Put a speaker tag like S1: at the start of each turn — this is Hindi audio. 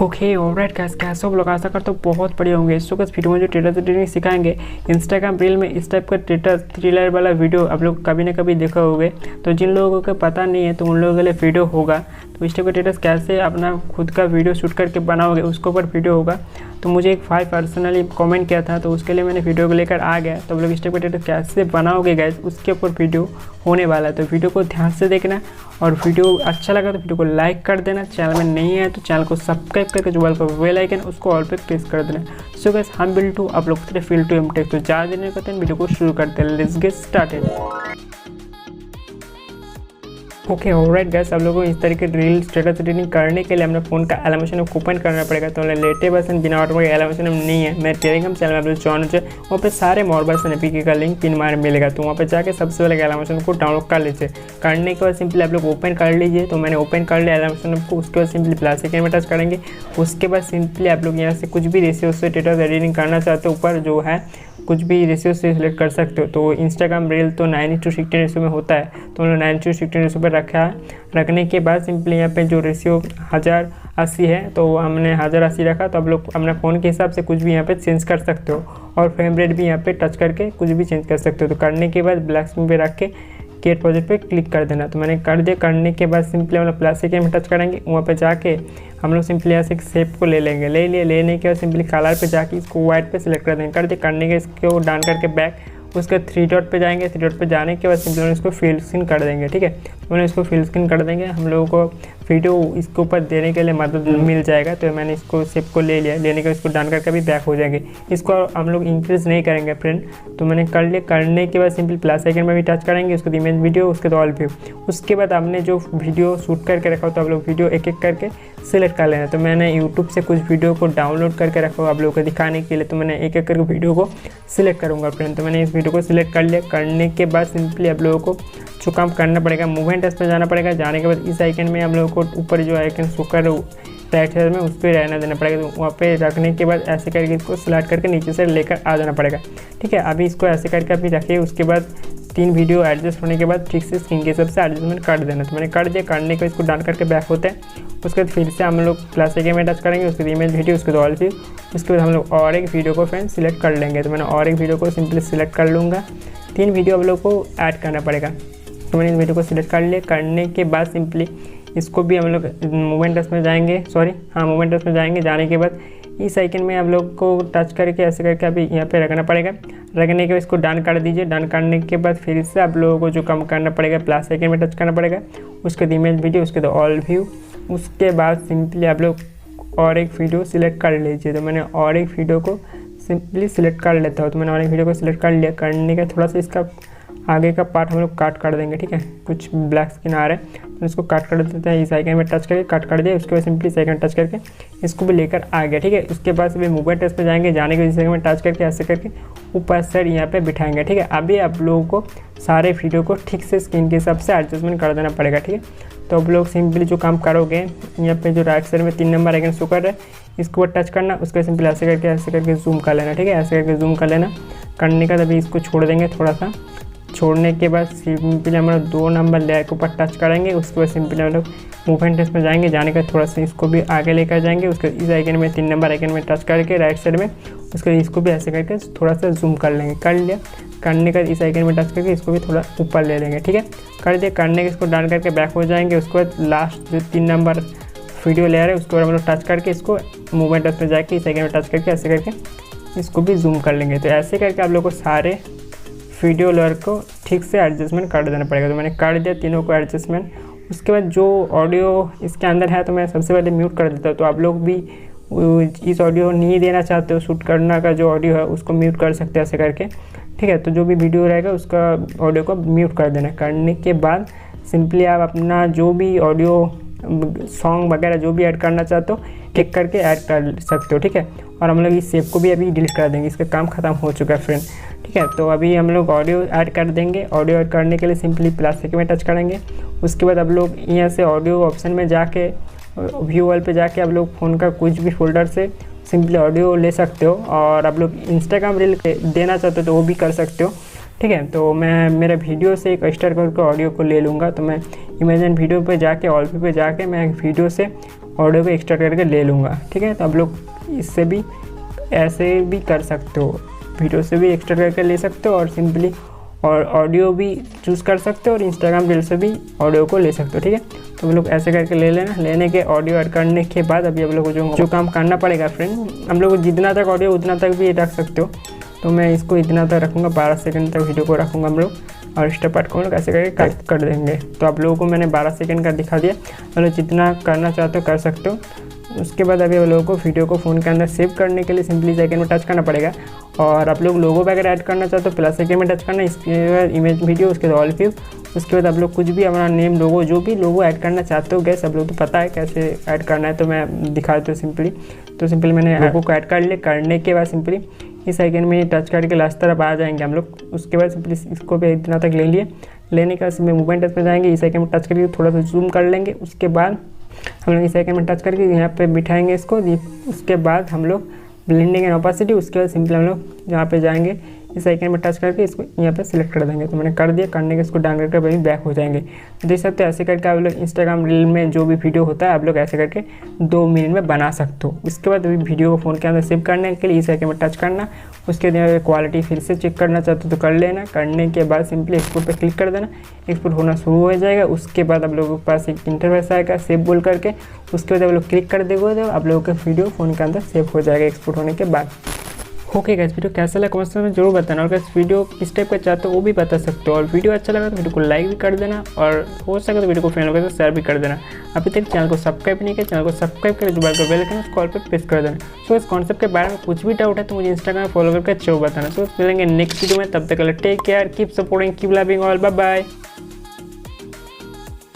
S1: ओके ऑलराइट गाइस, कैसे आप लोग आशा करते हो बहुत बढ़िया होंगे। इस वीडियो में जो टेटस एडिटिंग सिखाएंगे इंस्टाग्राम रील में इस टाइप का टेटस 3 लेयर वाला वीडियो आप लोग कभी ना कभी देखा होगे। तो जिन लोगों को पता नहीं है तो उन लोगों के लिए वीडियो होगा। तो इस टाइप का टेटस कैसे अपना खुद का वीडियो शूट करके बनाओगे उसके ऊपर वीडियो होगा। तो मुझे एक 5 पर्सनली कमेंट किया था, तो उसके लिए मैंने वीडियो को लेकर आ गया। तो आप लोग इस टाइप का टेटस कैसे बनाओगे गाइस उसके ऊपर वीडियो होने वाला है। तो वीडियो को ध्यान से देखना और वीडियो अच्छा लगा तो वीडियो को लाइक कर देना। चैनल में नहीं है तो चैनल को सब्सक्राइब करके जो वाला बेल आइकन उसको ऑल पे प्रेस कर देना। सो गाइस हम बिल्टू आप लोग फील टू एमटेक। तो ज़्यादा देर नहीं करते हैं, वीडियो को शुरू करते हैं। Let's get started. Okay alright guys, आप लोगों को इस तरीके रील स्टेटस एडिटिंग करने के लिए अपने फ़ोन का एलिमेशन ओपन करना पड़ेगा। तो लेटेस्ट वर्जन बिना वाटरमार्क एलिमेशन नहीं है। मेरे टेलीग्राम चैनल में आप लोग ज्वाइन हो जाए, वहाँ पे सारे मॉडल एपीके का लिंक पिन मार मिलेगा। तो वहाँ पे जाके सबसे पहले एलिमेशन को डाउनलोड कर लीजिए। करने के बाद सिंपली आप लोग ओपन कर लीजिए। तो मैंने ओपन कर लिया एलिमेशन को। उसके बाद सिंपली प्लस आइकन में टच करेंगे। उसके बाद सिंपली आप लोग यहाँ से कुछ भी रेशियो से टेटस एडिटिंग करना चाहते हो, ऊपर जो है कुछ भी रेशियो से सिलेक्ट कर सकते हो। तो इंस्टाग्राम रील तो 9:16 रेशियो में होता है, तो उन्होंने 9:16 रेशियो पर रखा है। रखने के बाद सिंपली यहाँ पे जो रेशियो 1080 है तो हमने 1080 रखा। तो आप लोग अपने फ़ोन के हिसाब से कुछ भी यहाँ पे चेंज कर सकते हो और फ्रेम रेट भी यहाँ पे टच करके कुछ भी चेंज कर सकते हो। तो करने के बाद ब्लैक स्क्रीन पे रख के क्रिएट प्रोजेक्ट पे क्लिक कर देना। तो मैंने कर दिया। करने के बाद सिंपली हम लोग प्लस आइकन में टच करेंगे। वहाँ पे जाके हम लोग सिंपली यहाँ से एक शेप को ले लेंगे। लेने के बाद सिंपली कलर पे जाके इसको वाइट पे सिलेक्ट कर देंगे। कर दिया। करने के इसको डाउन करके बैक उसके 3 डॉट पे जाएंगे। 3 डॉट पे जाने के बाद सिंपली इसको फिल स्क्रीन कर देंगे। ठीक है, तो मैंने इसको फिल स्क्रीन कर देंगे। हम लोगों को वीडियो इसके ऊपर देने के लिए मदद मिल जाएगा। तो मैंने इसको शेप को ले लिया। लेने के इसको डाउन करके भी बैक हो जाएंगे। इसको हम लोग इंक्रीज नहीं करेंगे फ्रेंड। तो मैंने कर लिया। करने के बाद सिंपली प्लस आइकन में भी टच करेंगे। उसको इमेज वीडियो, उसके बाद ऑल व्यू। उसके बाद आपने जो वीडियो शूट करके रखा हो तो आप लोग वीडियो एक एक करके सिलेक्ट कर लेना। तो मैंने यूट्यूब से कुछ वीडियो को डाउनलोड करके रखा हो आप लोगों को दिखाने के लिए। तो मैंने एक एक करके वीडियो को सिलेक्ट करूँगा फ्रेंड। तो मैंने इस वीडियो को सिलेक्ट कर लिया। करने के बाद सिंपली आप लोगों को जो काम करना पड़ेगा मूवमेंट टच पे जाना पड़ेगा। जाने के बाद इस आइकन में हम लोगों को ऊपर जो आइकन शो कर राइट साइड में उस पर रहना देना पड़ेगा। तो वहाँ पे रखने के बाद ऐसे करके इसको सिलेक्ट करके नीचे से लेकर आ जाना पड़ेगा। ठीक है, अभी इसको ऐसे करके अभी रखिए। उसके बाद 3 वीडियो एडजस्ट होने के बाद ठीक से स्क्रीन के हिसाब से एडजस्टमेंट कर देना। तो मैंने कर दिया। करने को इसको डाउन करके बैक होता है। उसके बाद फिर से हम लोग प्लस आइकन में टच करेंगे। उसके बाद इमेज वीडियो, उसके बाद ऑल व्यू। उसके बाद हम लोग और एक वीडियो को फ्रेंड सिलेक्ट कर लेंगे। तो मैंने और एक वीडियो को सिंपली सिलेक्ट कर लूँगा। 3 वीडियो आप लोग को ऐड करना पड़ेगा। तो मैंने इस वीडियो को सिलेक्ट कर लिया। करने के बाद सिंपली इसको भी हम लोग मूवमेंट टच में जाएंगे। मूवमेंट टच में जाएंगे। जाने के बाद इस आइकन में आप लोग को टच करके ऐसे करके अभी यहाँ पे रखना पड़ेगा। रखने के बाद इसको डन कर दीजिए। डन करने के बाद फिर से आप लोगों को जो काम करना पड़ेगा प्लस आइकन में टच करना पड़ेगा। उसके बाद इमेज वीडियो, उसके बाद ऑल व्यू। उसके बाद सिंपली आप लोग और एक वीडियो सिलेक्ट कर लीजिए। तो मैंने और एक वीडियो को सिंपली सिलेक्ट कर लेता हूँ। तो मैंने और एक वीडियो को सिलेक्ट कर लिया। करने का थोड़ा सा इसका आगे का पार्ट हम लोग काट कर देंगे। ठीक है, कुछ ब्लैक स्क्रीन आ रहा है तो इसको काट कर देते हैं। इस आइकन में टच करके काट कर दिया। उसके बाद सिंपली इस आइकन टच करके इसको भी लेकर आ गया। ठीक है, उसके बाद अभी मूवमेंट टच पे जाएंगे। जाने के इस आइकन में टच करके ऐसे करके ऊपर साइड यहाँ पे बिठाएंगे। ठीक है, अभी आप लोगों को सारे वीडियो को ठीक से स्क्रीन के हिसाब से एडजस्टमेंट कर देना पड़ेगा। ठीक है, तो आप लोग सिंपली जो काम करोगे यहाँ पे जो राइट साइड में 3 नंबर आइकन शो कर रहा है इसको ऊपर टच करना। उसके बाद सिंपली ऐसे करके जूम कर लेना। ठीक है, ऐसे करके जूम कर लेना। करने का अभी इसको छोड़ देंगे थोड़ा सा। छोड़ने के बाद सिंपली हम लोग 2 नंबर लेयर के ऊपर टच करेंगे। उसके बाद सिंपली हम लोग मूवमेंट टच में जाएंगे। जाने का थोड़ा सा इसको भी आगे लेकर जाएंगे। उसके इस आइकन में 3 नंबर आइकन में टच करके राइट साइड में उसके इसको भी ऐसे करके थोड़ा सा जूम कर लेंगे। कर लिया। करने का इस आइकन में टच करके इसको भी थोड़ा ऊपर ले लेंगे। ठीक है, कर दिया। करने के इसको डाउन करके बैक हो जाएंगे। उसके बाद लास्ट जो 3 नंबर वीडियो लेयर है उसके बाद हम लोग टच करके इसको मूवमेंट टच में जाके इस आइकन में टच करके ऐसे करके इसको भी जूम कर लेंगे। तो ऐसे करके आप लोग को सारे वीडियो लेयर को ठीक से एडजस्टमेंट कर देना पड़ेगा। तो मैंने कर दिया तीनों को एडजस्टमेंट। उसके बाद जो ऑडियो इसके अंदर है तो मैं सबसे पहले म्यूट कर देता हूँ। तो आप लोग भी इस ऑडियो नहीं देना चाहते हो शूट करना का जो ऑडियो है उसको म्यूट कर सकते हैं ऐसे करके। ठीक है, तो जो भी वीडियो रहेगा उसका ऑडियो को म्यूट कर देना। करने के बाद सिंपली आप अपना जो भी ऑडियो सॉन्ग वगैरह जो भी ऐड करना चाहते हो क्लिक करके ऐड कर सकते हो। ठीक है, और हम लोग इस शेप को भी अभी डिलीट कर देंगे। इसका काम खत्म हो चुका है फ्रेंड। ठीक है, तो अभी हम लोग ऑडियो ऐड कर देंगे। ऑडियो ऐड करने के लिए सिंपली प्लस आइकन में टच करेंगे। उसके बाद आप लोग यहाँ से ऑडियो ऑप्शन में जाके व्यू वाल पे जाके आप लोग फ़ोन का कुछ भी फोल्डर से सिंपली ऑडियो ले सकते हो। और आप लोग इंस्टाग्राम रील देना चाहते हो तो वो भी कर सकते हो। ठीक है, तो मैं मेरे वीडियो से एक एक्स्ट्रा करके ऑडियो को ले लूँगा। तो मैं इमेजिन वीडियो पे जाके ऑल पे जाके मैं वीडियो से ऑडियो को एक्सट्रैक्ट करके ले लूँगा। ठीक है, तो आप लोग इससे भी ऐसे भी कर सकते हो, वीडियो से भी एक्सट्रैक्ट करके ले सकते हो और सिंपली और ऑडियो भी चूज़ कर सकते हो और इंस्टाग्राम रील से भी ऑडियो को ले सकते हो। ठीक है, तो हम लोग ऐसे करके ले लेना। लेने के ऑडियो ऐड करने के बाद अभी हम लोग को जो काम करना पड़ेगा फ्रेंड, हम लोग जितना तक ऑडियो उतना तक भी रख सकते हो। तो मैं इसको इतना तक रखूँगा, 12 सेकंड तक वीडियो को रखूँगा हम लोग, और स्टेप पार्ट को हम लोग ऐसे करके कट कर देंगे। तो आप लोगों को मैंने 12 सेकंड का दिखा दिया, मतलब जितना करना चाहते हो कर सकते हो। उसके बाद अभी आप लोगों को वीडियो को फ़ोन के अंदर सेव करने के लिए सिंपली इस आइकन में टच करना पड़ेगा। और आप लोग लोगो वगैरह ऐड करना चाहते हो प्लस आइकन में टच करना, इसके बाद इमेज वीडियो, उसके बाद ऑल व्यू, उसके बाद आप लोग कुछ भी अपना नेम लोगो जो भी लोगो ऐड करना चाहते हो गैस आप लोग तो पता है कैसे ऐड करना है, तो मैं दिखा देता हूँ सिंपली। तो सिंपली मैंने लोगो को ऐड कर लिया। करने के बाद सिंपली इस आइकन में टच करके लास्ट तरफ आ जाएंगे हम लोग। उसके बाद सिंपली इसको भी इतना तक ले लिए। लेने का इसमें मूवमेंट टच में जाएंगे, इस आइकन में टच करके थोड़ा सा जूम कर लेंगे। उसके बाद हम लोग इस आइकन में टच करके यहाँ पे बिठाएंगे इसको। उसके बाद हम लोग ब्लेंडिंग एंड ओपेसिटी, उसके बाद सिंपली हम लोग जहाँ पे जाएंगे इस आइकन में टच करके इसको यहाँ पे सिलेक्ट कर देंगे। तो मैंने कर दिया। करने के इसको डाउन करके वही बैक हो जाएंगे। तो देख सकते हो ऐसे करके आप लोग इंस्टाग्राम रील में जो भी वीडियो होता है आप लोग ऐसे करके 2 मिनट में बना सकते हो। इसके बाद अभी वीडियो को फ़ोन के अंदर सेव करने के लिए इस आइकन में टच करना। उसके बाद क्वालिटी फिर से चेक करना चाहते हो तो कर लेना। करने के बाद सिंपली एक्सपोर्ट पर क्लिक कर देना, एक्सपोर्ट होना शुरू हो जाएगा। उसके बाद आप लोगों के पास एक इंटरफेस आएगा सेव बोल करके, उसके बाद आप लोग क्लिक कर देंगे तो आप लोगों का वीडियो फ़ोन के अंदर सेव हो जाएगा एक्सपोर्ट होने के बाद। ओके गाइस, वीडियो कैसा लगा कमेंट में जरूर बताना, और गाइस वीडियो किस टाइप का चाहते हो वो भी बता सकते हो। और वीडियो अच्छा लगा तो वीडियो को लाइक भी कर देना, और हो सके तो वीडियो को फ्रेंड लोगों से शेयर भी कर देना। अभी तक चैनल को सब्सक्राइब नहीं किया, चैनल को सब्सक्राइब कर दोबारा कर बेल आइकन उस कॉल पर प्रेस कर देना। सो इस कॉन्सेप्ट के बारे में कुछ भी डाउट है तो मुझे इंस्टाग्राम फॉलो करके जरूर बताना। तो मिलेंगे नेक्स्ट वीडियो में, तब तक take care, keep supporting, keep loving all, bye bye.